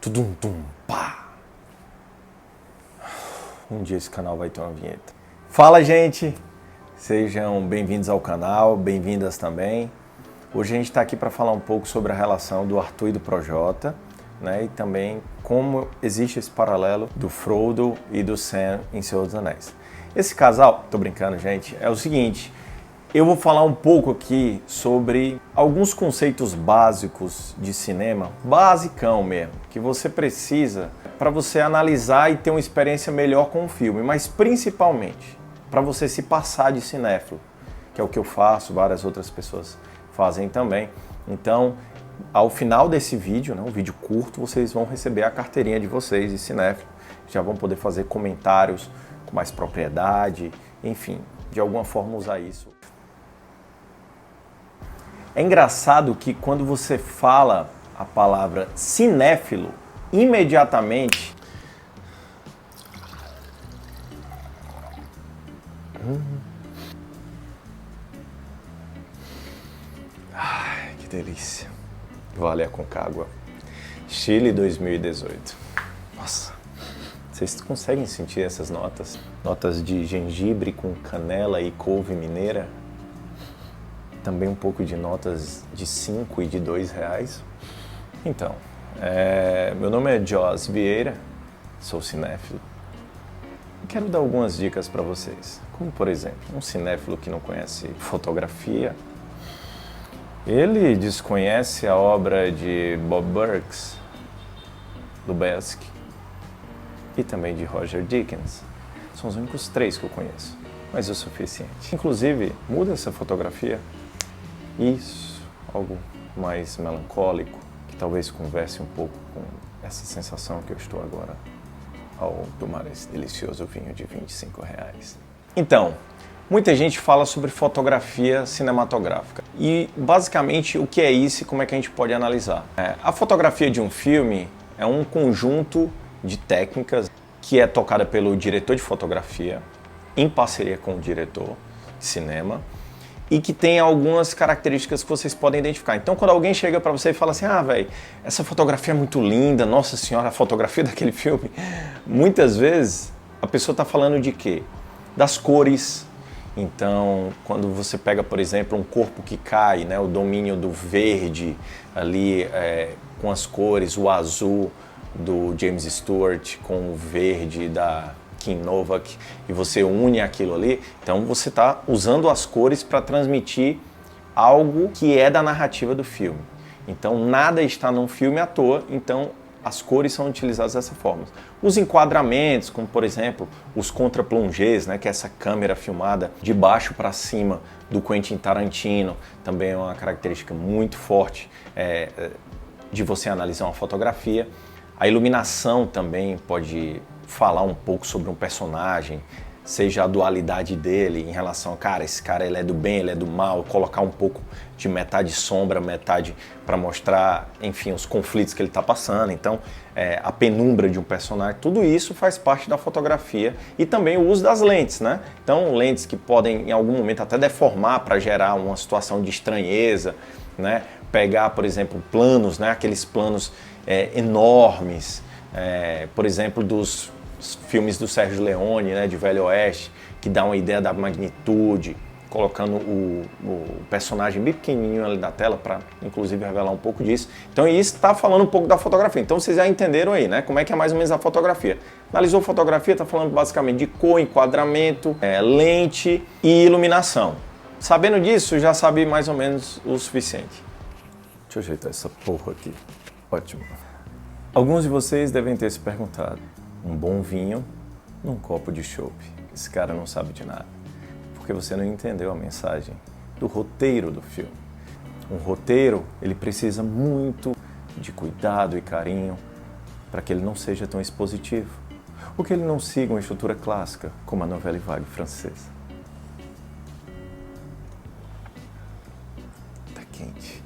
Tudum, tum, pá. Um dia esse canal vai ter uma vinheta. Fala, gente! Sejam bem-vindos ao canal, bem-vindas também. Hoje a gente está aqui para falar um pouco sobre a relação do Arthur e do Projota, né? E também como existe esse paralelo do Frodo e do Sam em Senhor dos Anéis. Esse casal, tô brincando, gente, é o seguinte: eu vou falar um pouco aqui sobre alguns conceitos básicos de cinema, basicão mesmo, que você precisa para você analisar e ter uma experiência melhor com o filme, mas principalmente para você se passar de cinéfilo, que é o que eu faço, várias outras pessoas fazem também. Então, ao final desse vídeo, né, um vídeo curto, vocês vão receber a carteirinha de vocês de cinéfilo, já vão poder fazer comentários com mais propriedade, enfim, de alguma forma usar isso. É engraçado que quando você fala a palavra cinéfilo, imediatamente ai, que delícia. Vale a Concagua. Chile 2018. Nossa, vocês conseguem sentir essas notas? Notas de gengibre com canela e couve mineira? Também um pouco de notas de 5 e de 2 reais. Então, meu nome é Jos Vieira, sou cinéfilo. E quero dar algumas dicas para vocês. Como, por exemplo, um cinéfilo que não conhece fotografia, ele desconhece a obra de Bob Burks, Lubezki e também de Roger Dickens. São os únicos 3 que eu conheço, mas é o suficiente. Inclusive, muda essa fotografia. Isso, algo mais melancólico, que talvez converse um pouco com essa sensação que eu estou agora ao tomar esse delicioso vinho de 25 reais. Então, muita gente fala sobre fotografia cinematográfica. E, basicamente, o que é isso e como é que a gente pode analisar? A fotografia de um filme é um conjunto de técnicas que é tocada pelo diretor de fotografia, em parceria com o diretor de cinema, e que tem algumas características que vocês podem identificar. Então, quando alguém chega para você e fala assim, velho, essa fotografia é muito linda, nossa senhora, a fotografia daquele filme, muitas vezes a pessoa está falando de quê? Das cores. Então, quando você pega, por exemplo, um corpo que cai, né, o domínio do verde ali com as cores, o azul do James Stewart com o verde da Kim Novak, e você une aquilo ali, então você está usando as cores para transmitir algo que é da narrativa do filme. Então nada está num filme à toa, então as cores são utilizadas dessa forma. Os enquadramentos, como por exemplo os contraplongés, né, que é essa câmera filmada de baixo para cima do Quentin Tarantino, também é uma característica muito forte de você analisar uma fotografia. A iluminação também pode falar um pouco sobre um personagem, seja a dualidade dele em relação a, cara, esse cara ele é do bem, ele é do mal, colocar um pouco de metade sombra, metade para mostrar, enfim, os conflitos que ele está passando. Então, a penumbra de um personagem, tudo isso faz parte da fotografia e também o uso das lentes, né? Então, lentes que podem em algum momento até deformar para gerar uma situação de estranheza, né? Pegar, por exemplo, planos, né? Aqueles planos enormes, por exemplo, dos filmes do Sérgio Leone, né, de Velho Oeste, que dá uma ideia da magnitude, colocando o personagem bem pequenininho ali na tela para, inclusive, revelar um pouco disso. Então, isso está falando um pouco da fotografia. Então, vocês já entenderam aí, né, como é que é mais ou menos a fotografia. Analisou fotografia, está falando basicamente de cor, enquadramento, lente e iluminação. Sabendo disso, já sabe mais ou menos o suficiente. Deixa eu ajeitar essa porra aqui. Ótimo. Alguns de vocês devem ter se perguntado: um bom vinho num copo de chopp. Esse cara não sabe de nada. Porque você não entendeu a mensagem do roteiro do filme. Um roteiro, ele precisa muito de cuidado e carinho para que ele não seja tão expositivo. Ou que ele não siga uma estrutura clássica, como a novela vague francesa. Tá quente.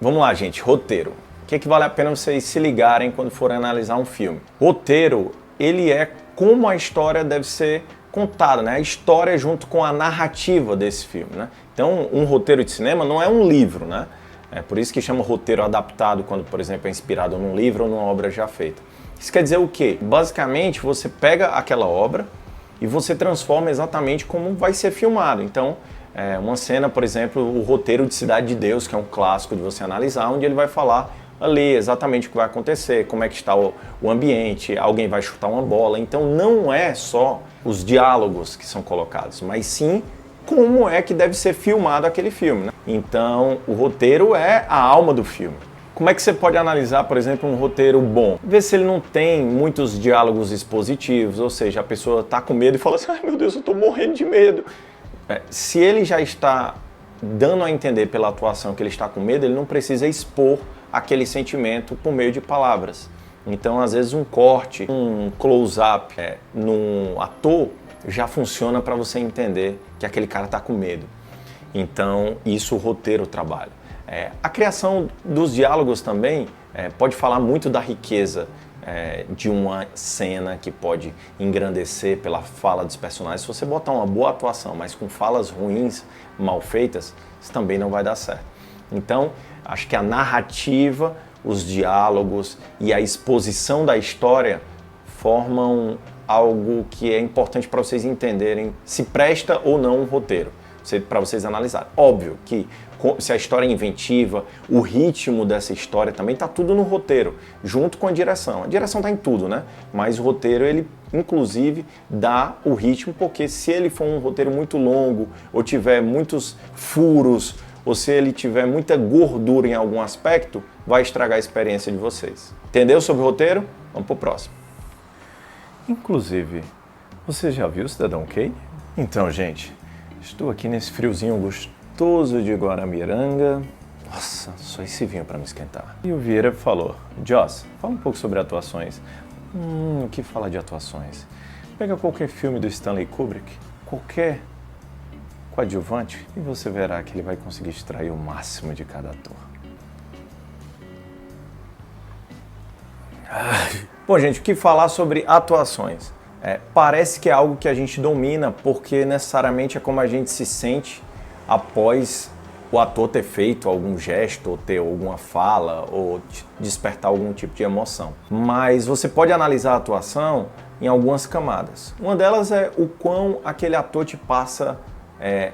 Vamos lá, gente. Roteiro. O que vale a pena vocês se ligarem quando forem analisar um filme? Roteiro, ele é como a história deve ser contada, né? A história junto com a narrativa desse filme, né? Então, um roteiro de cinema não é um livro, né? É por isso que chama roteiro adaptado quando, por exemplo, é inspirado num livro ou numa obra já feita. Isso quer dizer o quê? Basicamente, você pega aquela obra e você transforma exatamente como vai ser filmado. Então, uma cena, por exemplo, o roteiro de Cidade de Deus, que é um clássico de você analisar, onde ele vai falar ali exatamente o que vai acontecer, como é que está o ambiente, alguém vai chutar uma bola. Então não é só os diálogos que são colocados, mas sim como é que deve ser filmado aquele filme, né? Então o roteiro é a alma do filme. Como é que você pode analisar, por exemplo, um roteiro bom? Ver se ele não tem muitos diálogos expositivos, ou seja, a pessoa está com medo e fala assim, ai meu Deus, eu estou morrendo de medo. Se ele já está dando a entender pela atuação que ele está com medo, ele não precisa expor aquele sentimento por meio de palavras. Então, às vezes, um corte, um close-up num ator já funciona para você entender que aquele cara está com medo. Então, isso o roteiro trabalha. A criação dos diálogos também pode falar muito da riqueza de uma cena que pode engrandecer pela fala dos personagens. Se você botar uma boa atuação, mas com falas ruins, mal feitas, isso também não vai dar certo. Então, acho que a narrativa, os diálogos e a exposição da história formam algo que é importante para vocês entenderem se presta ou não um roteiro, para vocês analisarem. Óbvio que se a história é inventiva, o ritmo dessa história também está tudo no roteiro, junto com a direção. A direção está em tudo, né? Mas o roteiro, ele inclusive dá o ritmo, porque se ele for um roteiro muito longo, ou tiver muitos furos, ou se ele tiver muita gordura em algum aspecto, vai estragar a experiência de vocês. Entendeu sobre o roteiro? Vamos pro próximo. Inclusive, você já viu o Cidadão Kane? Então, gente, estou aqui nesse friozinho gostoso de Guaramiranga. Nossa, só esse vinho para me esquentar. E o Vieira falou, Joss, fala um pouco sobre atuações. O que fala de atuações? Pega qualquer filme do Stanley Kubrick, qualquer coadjuvante, e você verá que ele vai conseguir extrair o máximo de cada ator. Bom, gente, o que falar sobre atuações? Parece que é algo que a gente domina, porque necessariamente é como a gente se sente após o ator ter feito algum gesto, ou ter alguma fala, ou despertar algum tipo de emoção. Mas você pode analisar a atuação em algumas camadas. Uma delas é o quão aquele ator te passa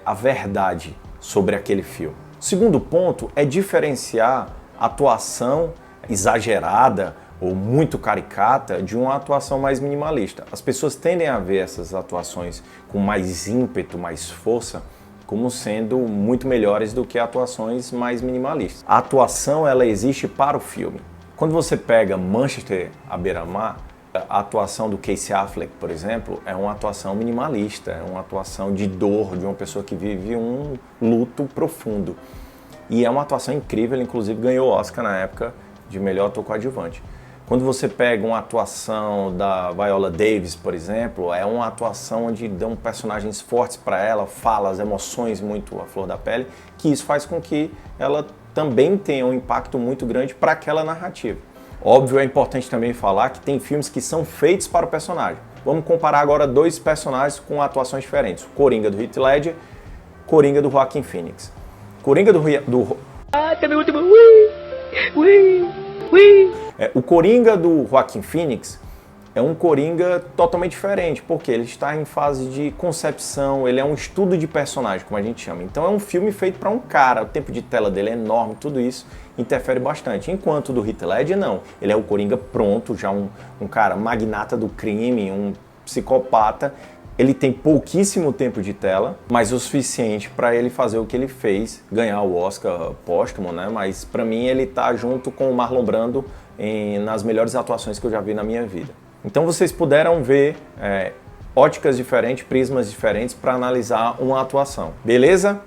a verdade sobre aquele filme. O segundo ponto é diferenciar a atuação exagerada ou muito caricata de uma atuação mais minimalista. As pessoas tendem a ver essas atuações com mais ímpeto, mais força, como sendo muito melhores do que atuações mais minimalistas. A atuação, ela existe para o filme. Quando você pega Manchester à beira-mar, a atuação do Casey Affleck, por exemplo, é uma atuação minimalista, é uma atuação de dor de uma pessoa que vive um luto profundo. E é uma atuação incrível, ele inclusive ganhou o Oscar na época de melhor ator coadjuvante. Quando você pega uma atuação da Viola Davis, por exemplo, é uma atuação onde dão personagens fortes para ela, falas, emoções muito à flor da pele, que isso faz com que ela também tenha um impacto muito grande para aquela narrativa. Óbvio, é importante também falar que tem filmes que são feitos para o personagem. Vamos comparar agora dois personagens com atuações diferentes. Coringa do Heath Ledger, Coringa do Joaquin Phoenix. Coringa do... também o último... O Coringa do Joaquin Phoenix é um Coringa totalmente diferente, porque ele está em fase de concepção, ele é um estudo de personagem, como a gente chama. Então é um filme feito para um cara, o tempo de tela dele é enorme, tudo isso interfere bastante. Enquanto o do Heath Ledger, não. Ele é o Coringa pronto, já um cara magnata do crime, um psicopata. Ele tem pouquíssimo tempo de tela, mas o suficiente para ele fazer o que ele fez, ganhar o Oscar póstumo, né? Mas para mim ele tá junto com o Marlon Brando nas melhores atuações que eu já vi na minha vida. Então vocês puderam ver óticas diferentes, prismas diferentes para analisar uma atuação. Beleza?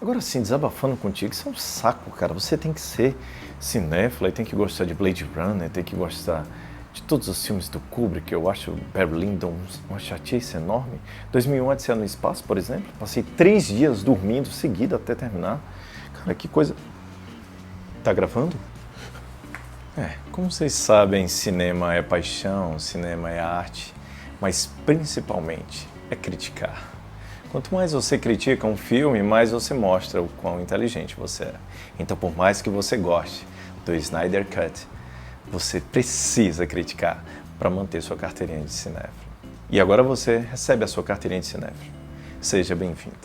Agora sim, desabafando contigo, isso é um saco, cara. Você tem que ser cinéfilo, tem que gostar de Blade Runner, tem que gostar de todos os filmes do Kubrick. Eu acho Barry Lyndon uma chatice enorme. 2001 Odisseia no Espaço, por exemplo, passei 3 dias dormindo seguido até terminar. Cara, que coisa... Tá gravando? Como vocês sabem, cinema é paixão, cinema é arte, mas principalmente é criticar. Quanto mais você critica um filme, mais você mostra o quão inteligente você é. Então, por mais que você goste do Snyder Cut, você precisa criticar para manter sua carteirinha de cinéfilo. E agora você recebe a sua carteirinha de cinéfilo. Seja bem-vindo.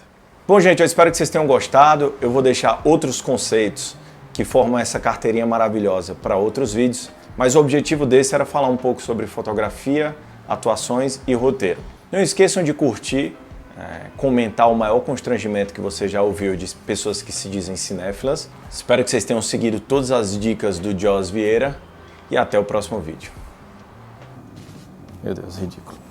Bom, gente, eu espero que vocês tenham gostado. Eu vou deixar outros conceitos que formam essa carteirinha maravilhosa para outros vídeos, mas o objetivo desse era falar um pouco sobre fotografia, atuações e roteiro. Não esqueçam de curtir, comentar o maior constrangimento que você já ouviu de pessoas que se dizem cinéfilas. Espero que vocês tenham seguido todas as dicas do Joss Vieira e até o próximo vídeo. Meu Deus, ridículo.